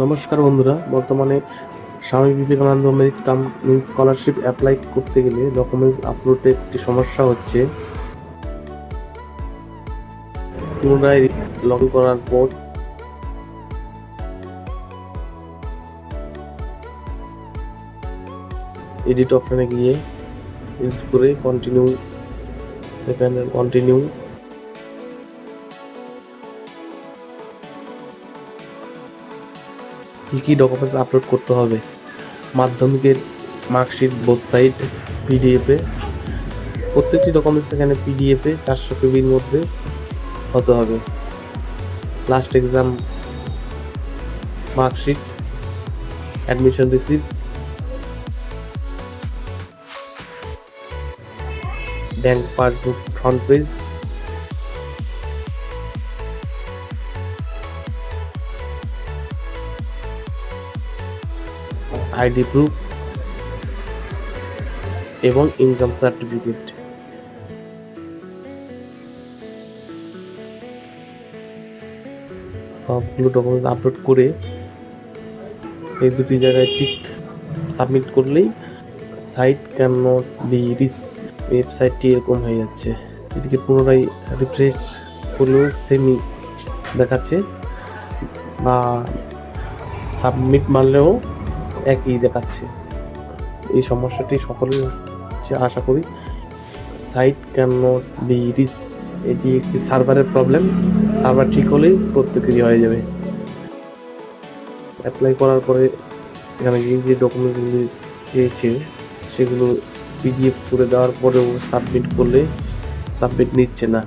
নমস্কার বন্ধুরা, বর্তমানে Swami Vivekananda merit cum means scholarship apply করতে গেলে ডকুমেন্টস আপলোডে একটি সমস্যা হচ্ছে। পুনরায় লগ ইন করার পর এডিট অপশনে গিয়ে এডিট করে কন্টিনিউ কন্টিনিউ কী ডকুমেন্টস আপলোড করতে হবে। মাধ্যমিকের মার্কশিট, বোথ সাইড, পিডিএফে, প্রত্যেকটি ডকুমেন্টস এখানে পিডিএফে 400 কেবির মধ্যে হতে হবে। Last exam marksheet, admission receipt, bank passbook front page, ID proof এবং ইনকাম সার্টিফিকেট। সবগুলো ডকুমেন্টস আপলোড করে এই দুটি জায়গায় টিক সাবমিট করলেই site can not be reach, ওয়েবসাইটটি এরকম হয়ে যাচ্ছে। এদিকে পুনরায় রিফ্রেশ করলেও সেমই দেখাচ্ছে, বা সাবমিট মারলেও একই দেখাচ্ছে। এই সমস্যাটি সকলের হচ্ছে আশা করি। Site can not be reach, এটি একটি সার্ভারের প্রবলেম। সার্ভার ঠিক হলেই প্রত্যেকেরই হয়ে যাবে। অ্যাপ্লাই করার পরে এখানে যে ডকুমেন্টসগুলি পেয়েছে সেগুলো পিডিএফ করে দেওয়ার পরেও সাবমিট করলে সাবমিট নিচ্ছে না।